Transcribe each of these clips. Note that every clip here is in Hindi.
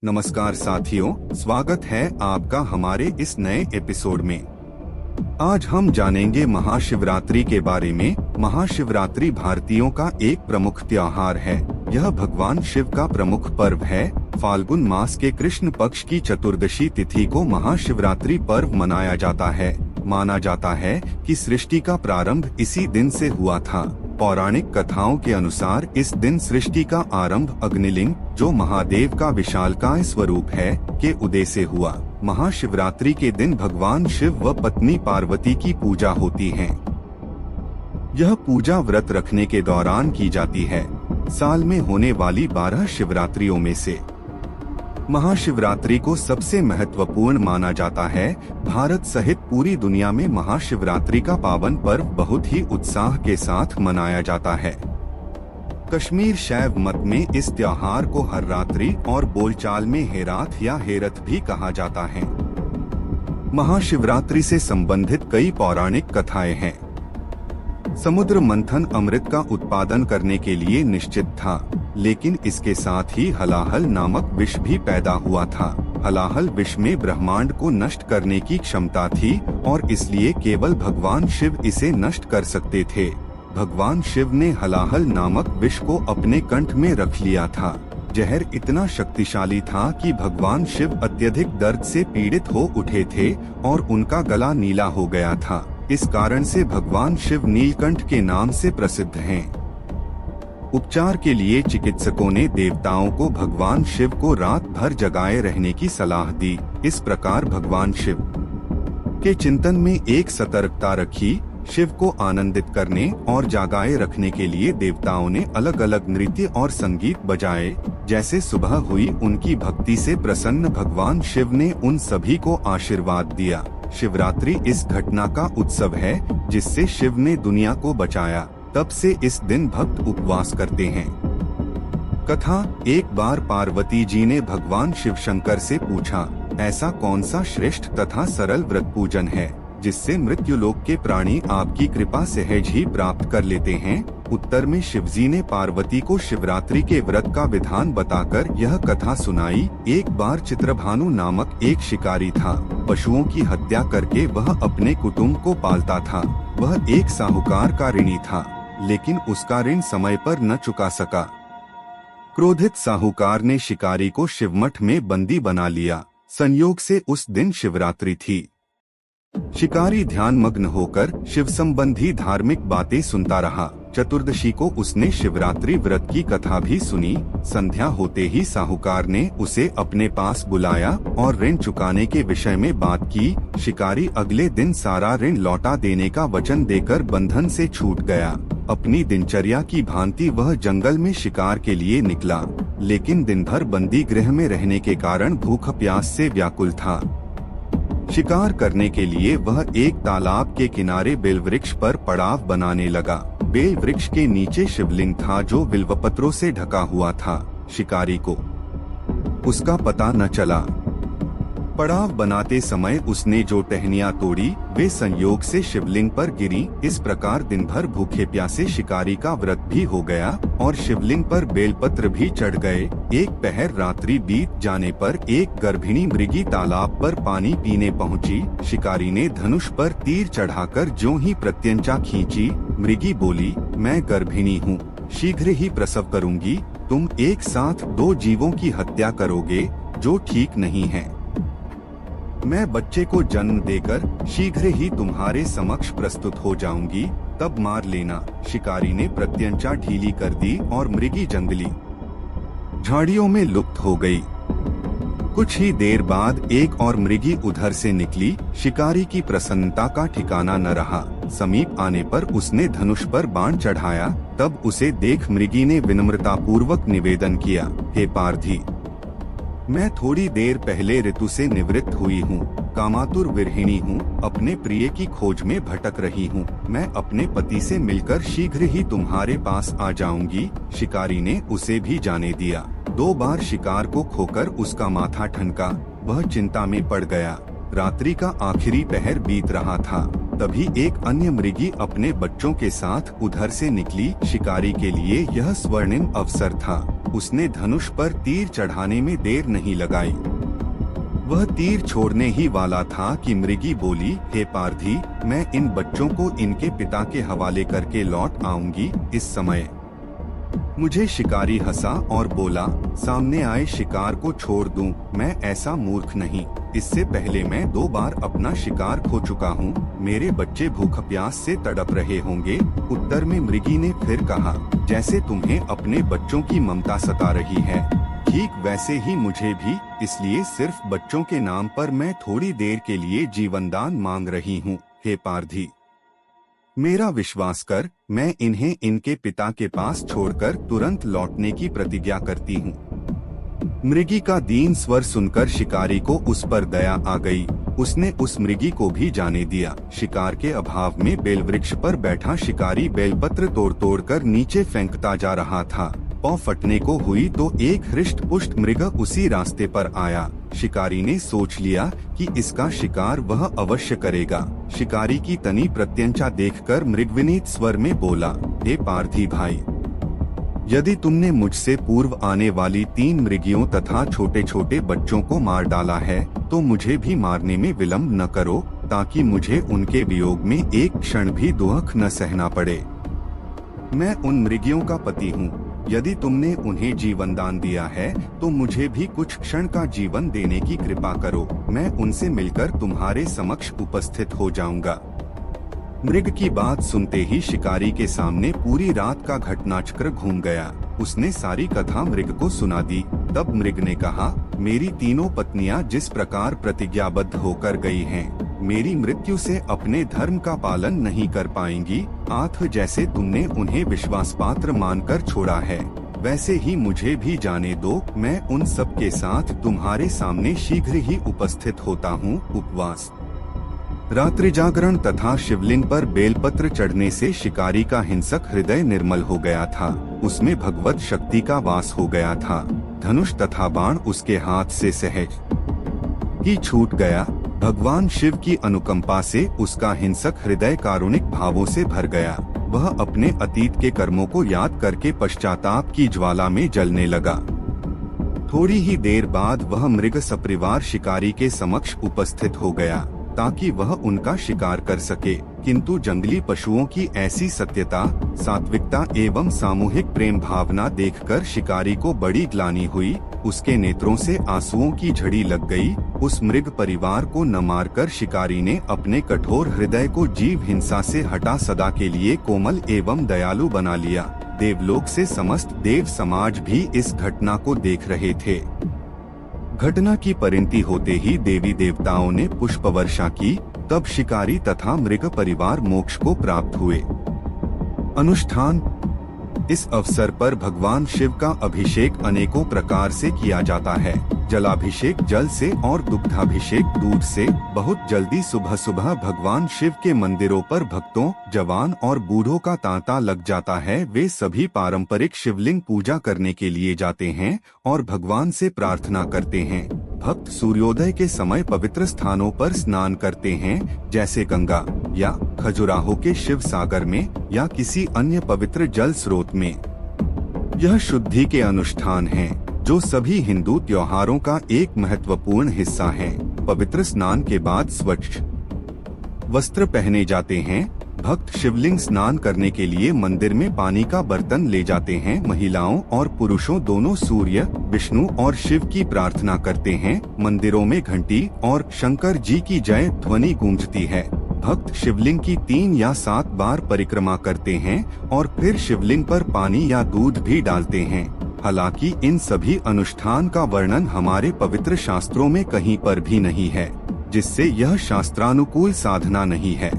नमस्कार साथियों, स्वागत है आपका हमारे इस नए एपिसोड में। आज हम जानेंगे महाशिवरात्रि के बारे में। महाशिवरात्रि भारतीयों का एक प्रमुख त्योहार है। यह भगवान शिव का प्रमुख पर्व है। फाल्गुन मास के कृष्ण पक्ष की चतुर्दशी तिथि को महाशिवरात्रि पर्व मनाया जाता है। माना जाता है कि सृष्टि का प्रारंभ इसी दिन से हुआ था। पौराणिक कथाओं के अनुसार इस दिन सृष्टि का आरंभ अग्निलिंग, जो महादेव का विशालकाय स्वरूप है, के उदय से हुआ। महाशिवरात्रि के दिन भगवान शिव व पत्नी पार्वती की पूजा होती है। यह पूजा व्रत रखने के दौरान की जाती है। साल में होने वाली 12 शिवरात्रियों में से महाशिवरात्रि को सबसे महत्वपूर्ण माना जाता है। भारत सहित पूरी दुनिया में महाशिवरात्रि का पावन पर्व बहुत ही उत्साह के साथ मनाया जाता है। कश्मीर शैव मत में इस त्योहार को हररात्रि और बोलचाल में हेरात या हेरत भी कहा जाता है। महाशिवरात्रि से संबंधित कई पौराणिक कथाएं हैं। समुद्र मंथन अमृत का उत्पादन करने के लिए निश्चित था, लेकिन इसके साथ ही हलाहल नामक विष भी पैदा हुआ था। हलाहल विष में ब्रह्मांड को नष्ट करने की क्षमता थी और इसलिए केवल भगवान शिव इसे नष्ट कर सकते थे। भगवान शिव ने हलाहल नामक विष को अपने कंठ में रख लिया था। जहर इतना शक्तिशाली था कि भगवान शिव अत्यधिक दर्द से पीड़ित हो उठे थे और उनका गला नीला हो गया था। इस कारण से भगवान शिव नीलकंठ के नाम से प्रसिद्ध हैं। उपचार के लिए चिकित्सकों ने देवताओं को भगवान शिव को रात भर जगाए रहने की सलाह दी। इस प्रकार भगवान शिव के चिंतन में एक सतर्कता रखी। शिव को आनंदित करने और जागाए रखने के लिए देवताओं ने अलग अलग नृत्य और संगीत बजाए। जैसे सुबह हुई, उनकी भक्ति से प्रसन्न भगवान शिव ने उन सभी को आशीर्वाद दिया। शिवरात्रि इस घटना का उत्सव है जिससे शिव ने दुनिया को बचाया। तब से इस दिन भक्त उपवास करते हैं। कथा: एक बार पार्वती जी ने भगवान शिव शंकर से पूछा, ऐसा कौन सा श्रेष्ठ तथा सरल व्रत पूजन है जिससे मृत्युलोक के प्राणी आपकी कृपा सहज ही प्राप्त कर लेते हैं? उत्तर में शिवजी ने पार्वती को शिवरात्रि के व्रत का विधान बताकर यह कथा सुनाई। एक बार चित्रभानु नामक एक शिकारी था। पशुओं की हत्या करके वह अपने कुटुंब को पालता था। वह एक साहूकार का ऋणी था, लेकिन उसका ऋण समय पर न चुका सका। क्रोधित साहूकार ने शिकारी को शिवमठ में बंदी बना लिया। संयोग से उस दिन शिवरात्रि थी। शिकारी ध्यान मग्न होकर शिव संबंधी धार्मिक बातें सुनता रहा। चतुर्दशी को उसने शिवरात्रि व्रत की कथा भी सुनी। संध्या होते ही साहूकार ने उसे अपने पास बुलाया और ऋण चुकाने के विषय में बात की। शिकारी अगले दिन सारा ऋण लौटा देने का वचन देकर बंधन से छूट गया। अपनी दिनचर्या की भांति वह जंगल में शिकार के लिए निकला, लेकिन दिन भर बंदी गृह में रहने के कारण भूख प्यास से व्याकुल था। शिकार करने के लिए वह एक तालाब के किनारे बेल वृक्ष पर पड़ाव बनाने लगा। बेल वृक्ष के नीचे शिवलिंग था जो बिल्वपत्रों से ढका हुआ था। शिकारी को उसका पता न चला। पड़ाव बनाते समय उसने जो टहनियां तोड़ी वे संयोग से शिवलिंग पर गिरी। इस प्रकार दिन भर भूखे प्यासे शिकारी का व्रत भी हो गया और शिवलिंग पर बेलपत्र भी चढ़ गए। एक पहर रात्रि बीत जाने पर एक गर्भिणी मृगी तालाब पर पानी पीने पहुंची। शिकारी ने धनुष पर तीर चढ़ाकर ज्यों ही प्रत्यंचा खींची। मृगी बोली, मैं गर्भिणी हूँ, शीघ्र ही प्रसव करूंगी। तुम एक साथ 2 जीवों की हत्या करोगे, जो ठीक नहीं है। मैं बच्चे को जन्म देकर शीघ्र ही तुम्हारे समक्ष प्रस्तुत हो जाऊंगी, तब मार लेना। शिकारी ने प्रत्यंचा ढीली कर दी और मृगी जंगली झाड़ियों में लुप्त हो गई। कुछ ही देर बाद एक और मृगी उधर से निकली। शिकारी की प्रसन्नता का ठिकाना न रहा। समीप आने पर उसने धनुष पर बाण चढ़ाया। तब उसे देख मृगी ने विनम्रता पूर्वक निवेदन किया, हे पारधी, मैं थोड़ी देर पहले ऋतु से निवृत्त हुई हूँ, कामातुर विरहिणी हूँ, अपने प्रिय की खोज में भटक रही हूँ। मैं अपने पति से मिलकर शीघ्र ही तुम्हारे पास आ जाऊंगी। शिकारी ने उसे भी जाने दिया। 2 बार शिकार को खोकर उसका माथा ठनका। वह चिंता में पड़ गया। रात्रि का आखिरी पहर बीत रहा था। तभी एक अन्य मृगी अपने बच्चों के साथ उधर से निकली। शिकारी के लिए यह स्वर्णिम अवसर था। उसने धनुष पर तीर चढ़ाने में देर नहीं लगाई। वह तीर छोड़ने ही वाला था कि मृगी बोली, हे पारधी, मैं इन बच्चों को इनके पिता के हवाले करके लौट आऊंगी। इस समय मुझे शिकारी हंसा और बोला, सामने आए शिकार को छोड़ दूं, मैं ऐसा मूर्ख नहीं। इससे पहले मैं 2 बार अपना शिकार खो चुका हूँ। मेरे बच्चे भूख प्यास से तड़प रहे होंगे। उत्तर में मृगी ने फिर कहा, जैसे तुम्हें अपने बच्चों की ममता सता रही है, ठीक वैसे ही मुझे भी, इसलिए सिर्फ बच्चों के नाम पर मैं थोड़ी देर के लिए जीवनदान मांग रही हूँ। हे पारधी, मेरा विश्वास कर, मैं इन्हें इनके पिता के पास छोड़कर तुरंत लौटने की प्रतिज्ञा करती हूँ। मृगी का दीन स्वर सुनकर शिकारी को उस पर दया आ गई। उसने उस मृगी को भी जाने दिया। शिकार के अभाव में बेल वृक्ष पर बैठा शिकारी बेलपत्र तोड़ तोड़ कर नीचे फेंकता जा रहा था। पाँव फटने को हुई तो एक हृष्ट पुष्ट मृग उसी रास्ते पर आया। शिकारी ने सोच लिया कि इसका शिकार वह अवश्य करेगा। शिकारी की तनी प्रत्यंचा देखकर मृगविनीत स्वर में बोला, हे पारधी भाई, यदि तुमने मुझसे पूर्व आने वाली 3 मृगियों तथा छोटे छोटे बच्चों को मार डाला है तो मुझे भी मारने में विलंब न करो, ताकि मुझे उनके वियोग में एक क्षण भी दुख न सहना पड़े। मैं उन मृगियों का पति हूँ। यदि तुमने उन्हें जीवन दान दिया है तो मुझे भी कुछ क्षण का जीवन देने की कृपा करो। मैं उनसे मिलकर तुम्हारे समक्ष उपस्थित हो जाऊंगा। मृग की बात सुनते ही शिकारी के सामने पूरी रात का घटनाचक्र घूम गया। उसने सारी कथा मृग को सुना दी। तब मृग ने कहा, मेरी तीनों पत्नियां जिस प्रकार प्रतिज्ञाबद्ध होकर गई हैं, मेरी मृत्यु से अपने धर्म का पालन नहीं कर पाएंगी। आठ जैसे तुमने उन्हें विश्वास पात्र मानकर छोड़ा है, वैसे ही मुझे भी जाने दो। मैं उन सब के साथ तुम्हारे सामने शीघ्र ही उपस्थित होता हूँ। उपवास, रात्रि जागरण तथा शिवलिंग पर बेलपत्र चढ़ने से शिकारी का हिंसक हृदय निर्मल हो गया था। उसमें भगवत शक्ति का वास हो गया था। धनुष तथा बाण उसके हाथ से सहज ही छूट गया। भगवान शिव की अनुकंपा से उसका हिंसक हृदय कारुणिक भावों से भर गया। वह अपने अतीत के कर्मों को याद करके पश्चाताप की ज्वाला में जलने लगा। थोड़ी ही देर बाद वह मृग सपरिवार शिकारी के समक्ष उपस्थित हो गया ताकि वह उनका शिकार कर सके। किंतु जंगली पशुओं की ऐसी सत्यता, सात्विकता एवं सामूहिक प्रेम भावना देखकर शिकारी को बड़ी ग्लानि हुई। उसके नेत्रों से आंसुओं की झड़ी लग गई। उस मृग परिवार को न मारकर शिकारी ने अपने कठोर हृदय को जीव हिंसा से हटा सदा के लिए कोमल एवं दयालु बना लिया। देवलोक से समस्त देव समाज भी इस घटना को देख रहे थे। घटना की परिणति होते ही देवी देवताओं ने पुष्प वर्षा की। तब शिकारी तथा मृग परिवार मोक्ष को प्राप्त हुए। अनुष्ठान, इस अवसर पर भगवान शिव का अभिषेक अनेकों प्रकार से किया जाता है। जलाभिषेक जल से और दुग्धाभिषेक दूध से। बहुत जल्दी सुबह सुबह भगवान शिव के मंदिरों पर भक्तों, जवान और बूढ़ों का तांता लग जाता है। वे सभी पारंपरिक शिवलिंग पूजा करने के लिए जाते हैं और भगवान से प्रार्थना करते हैं। भक्त सूर्योदय के समय पवित्र स्थानों पर स्नान करते हैं, जैसे गंगा या खजुराहो के शिव सागर में या किसी अन्य पवित्र जल स्रोत में। यह शुद्धि के अनुष्ठान हैं, जो सभी हिंदू त्योहारों का एक महत्वपूर्ण हिस्सा है। पवित्र स्नान के बाद स्वच्छ वस्त्र पहने जाते हैं। भक्त शिवलिंग स्नान करने के लिए मंदिर में पानी का बर्तन ले जाते हैं। महिलाओं और पुरुषों दोनों सूर्य, विष्णु और शिव की प्रार्थना करते हैं। मंदिरों में घंटी और शंकर जी की जय ध्वनि गूंजती है। भक्त शिवलिंग की 3 या 7 बार परिक्रमा करते हैं और फिर शिवलिंग पर पानी या दूध भी डालते हैं। हालांकि इन सभी अनुष्ठान का वर्णन हमारे पवित्र शास्त्रों में कहीं पर भी नहीं है, जिससे यह शास्त्रानुकूल साधना नहीं है।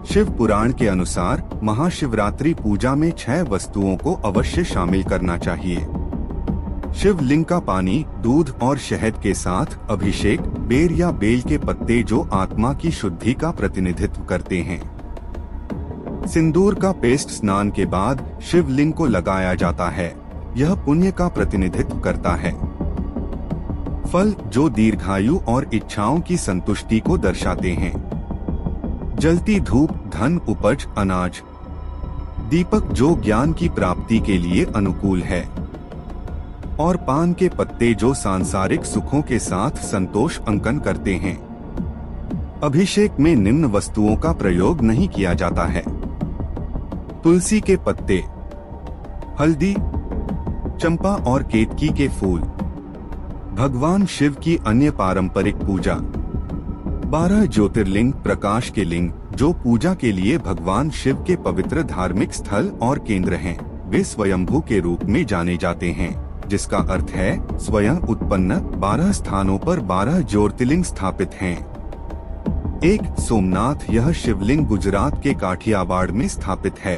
शिव पुराण के अनुसार महाशिवरात्रि पूजा में 6 वस्तुओं को अवश्य शामिल करना चाहिए। शिवलिंग का पानी, दूध और शहद के साथ अभिषेक, बेर या बेल के पत्ते जो आत्मा की शुद्धि का प्रतिनिधित्व करते हैं। सिंदूर का पेस्ट स्नान के बाद शिवलिंग को लगाया जाता है। यह पुण्य का प्रतिनिधित्व करता है। फल, जो दीर्घायु और इच्छाओं की संतुष्टि को दर्शाते हैं। जलती धूप, धन, उपज, अनाज। दीपक, जो ज्ञान की प्राप्ति के लिए अनुकूल है। और पान के पत्ते जो सांसारिक सुखों के साथ संतोष अंकन करते हैं। अभिषेक में निम्न वस्तुओं का प्रयोग नहीं किया जाता है: तुलसी के पत्ते, हल्दी, चंपा और केतकी के फूल। भगवान शिव की अन्य पारंपरिक पूजा: 12 ज्योतिर्लिंग प्रकाश के लिंग जो पूजा के लिए भगवान शिव के पवित्र धार्मिक स्थल और केंद्र हैं, वे स्वयंभू के रूप में जाने जाते हैं, जिसका अर्थ है स्वयं उत्पन्न। 12 स्थानों पर 12 ज्योतिर्लिंग स्थापित हैं। 1 सोमनाथ, यह शिवलिंग गुजरात के काठियावाड़ में स्थित है।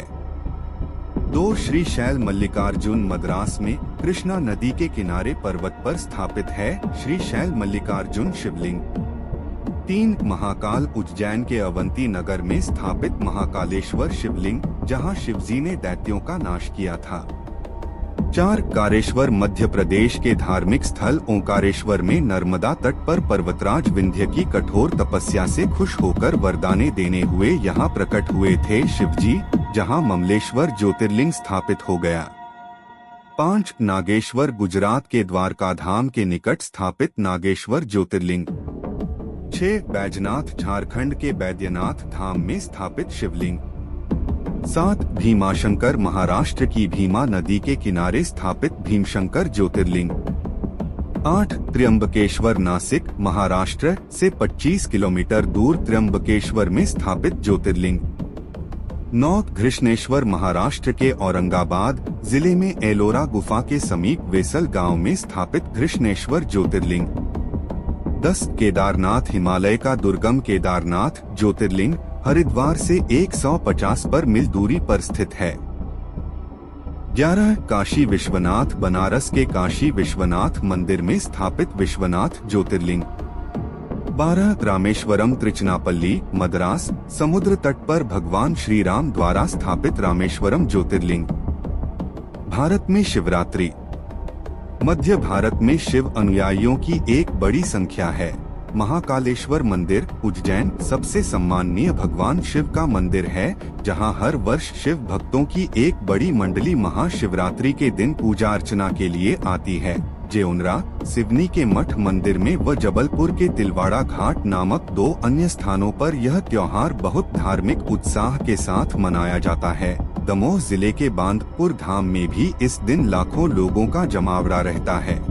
2 श्रीशैल मल्लिकार्जुन, मद्रास में कृष्णा नदी के किनारे पर्वत पर स्थापित है श्रीशैल मल्लिकार्जुन शिवलिंग। 3 महाकाल, उज्जैन के अवंती नगर में स्थापित महाकालेश्वर शिवलिंग, जहां शिवजी ने दैत्यों का नाश किया था। 4 कारेश्वर, मध्य प्रदेश के धार्मिक स्थल ओंकारेश्वर में नर्मदा तट पर पर्वतराज विंध्य की कठोर तपस्या से खुश होकर वरदाने देने हुए यहाँ प्रकट हुए थे शिवजी, जहाँ ममलेश्वर ज्योतिर्लिंग स्थापित हो गया। 5 नागेश्वर, गुजरात के द्वारका धाम के निकट स्थापित नागेश्वर ज्योतिर्लिंग। 6 बैजनाथ, झारखंड के बैद्यनाथ धाम में स्थापित शिवलिंग। 7 भीमाशंकर, महाराष्ट्र की भीमा नदी के किनारे स्थापित भीमशंकर ज्योतिर्लिंग। 8 त्र्यंबकेश्वर, नासिक महाराष्ट्र से 25 किलोमीटर दूर त्र्यंबकेश्वर में स्थापित ज्योतिर्लिंग। 9 घृष्णेश्वर, महाराष्ट्र के औरंगाबाद जिले में एलोरा गुफा के समीप वेसल गांव में स्थापित घृष्णेश्वर ज्योतिर्लिंग। 10 केदारनाथ, हिमालय का दुर्गम केदारनाथ ज्योतिर्लिंग हरिद्वार से 150 पर मील दूरी पर स्थित है। 11 काशी विश्वनाथ, बनारस के काशी विश्वनाथ मंदिर में स्थापित विश्वनाथ ज्योतिर्लिंग। 12 रामेश्वरम, त्रिचनापल्ली, मद्रास, समुद्र तट पर भगवान श्री राम द्वारा स्थापित रामेश्वरम ज्योतिर्लिंग। भारत में शिवरात्रि: मध्य भारत में शिव अनुयायियों की एक बड़ी संख्या है। महाकालेश्वर मंदिर, उज्जैन सबसे सम्माननीय भगवान शिव का मंदिर है, जहां हर वर्ष शिव भक्तों की एक बड़ी मंडली महाशिवरात्रि के दिन पूजा अर्चना के लिए आती है। जेउनरा, सिवनी के मठ मंदिर में व जबलपुर के तिलवाड़ा घाट नामक 2 अन्य स्थानों पर यह त्योहार बहुत धार्मिक उत्साह के साथ मनाया जाता है। दमोह जिले के बांदपुर धाम में भी इस दिन लाखों लोगों का जमावड़ा रहता है।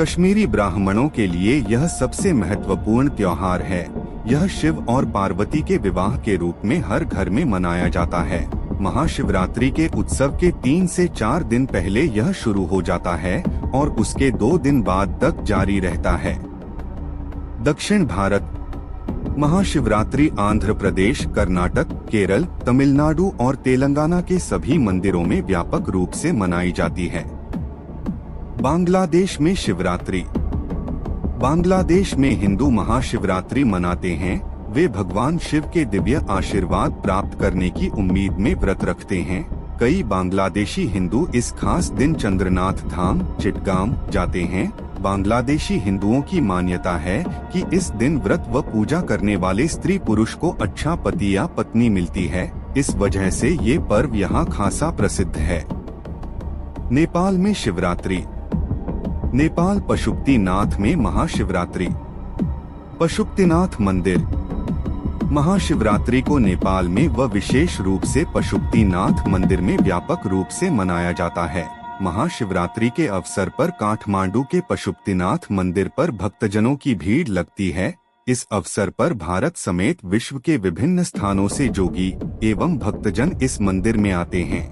कश्मीरी ब्राह्मणों के लिए यह सबसे महत्वपूर्ण त्योहार है। यह शिव और पार्वती के विवाह के रूप में हर घर में मनाया जाता है। महाशिवरात्रि के उत्सव के 3 से 4 दिन पहले यह शुरू हो जाता है और उसके 2 दिन बाद तक जारी रहता है। दक्षिण भारत: महाशिवरात्रि आंध्र प्रदेश, कर्नाटक, केरल, तमिलनाडु और तेलंगाना के सभी मंदिरों में व्यापक रूप से मनाई जाती है। बांग्लादेश में शिवरात्रि: बांग्लादेश में हिंदू महाशिवरात्रि मनाते हैं। वे भगवान शिव के दिव्य आशीर्वाद प्राप्त करने की उम्मीद में व्रत रखते हैं। कई बांग्लादेशी हिंदू इस खास दिन चंद्रनाथ धाम, चिटगाम जाते हैं। बांग्लादेशी हिंदुओं की मान्यता है कि इस दिन व्रत व पूजा करने वाले स्त्री पुरुष को अच्छा पति या पत्नी मिलती है। इस वजह से ये पर्व यहाँ खासा प्रसिद्ध है। नेपाल में शिवरात्रि: नेपाल पशुपतिनाथ में महाशिवरात्रि। पशुपतिनाथ मंदिर: महाशिवरात्रि को नेपाल में व विशेष रूप से पशुपतिनाथ मंदिर में व्यापक रूप से मनाया जाता है। महाशिवरात्रि के अवसर पर काठमांडू के पशुपतिनाथ मंदिर पर भक्तजनों की भीड़ लगती है। इस अवसर पर भारत समेत विश्व के विभिन्न स्थानों से जोगी एवं भक्तजन इस मंदिर में आते हैं।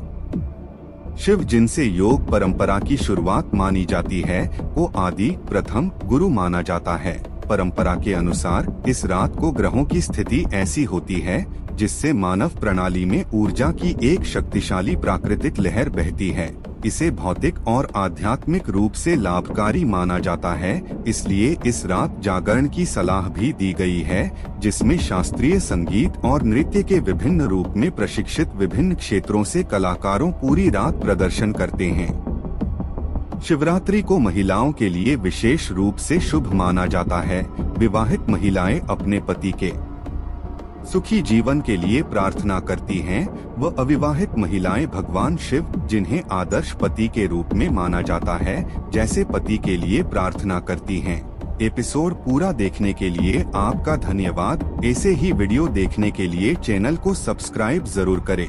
शिव, जिनसे योग परंपरा की शुरुआत मानी जाती है, को आदि प्रथम गुरु माना जाता है। परंपरा के अनुसार इस रात को ग्रहों की स्थिति ऐसी होती है जिससे मानव प्रणाली में ऊर्जा की एक शक्तिशाली प्राकृतिक लहर बहती है। इसे भौतिक और आध्यात्मिक रूप से लाभकारी माना जाता है। इसलिए इस रात जागरण की सलाह भी दी गई है, जिसमें शास्त्रीय संगीत और नृत्य के विभिन्न रूप में प्रशिक्षित विभिन्न क्षेत्रों से कलाकारों पूरी रात प्रदर्शन करते हैं। शिवरात्रि को महिलाओं के लिए विशेष रूप से शुभ माना जाता है। विवाहित महिलाएं अपने पति के सुखी जीवन के लिए प्रार्थना करती हैं। व अविवाहित महिलाएं भगवान शिव, जिन्हें आदर्श पति के रूप में माना जाता है, जैसे पति के लिए प्रार्थना करती हैं। एपिसोड पूरा देखने के लिए आपका धन्यवाद। ऐसे ही वीडियो देखने के लिए चैनल को सब्सक्राइब जरूर करें।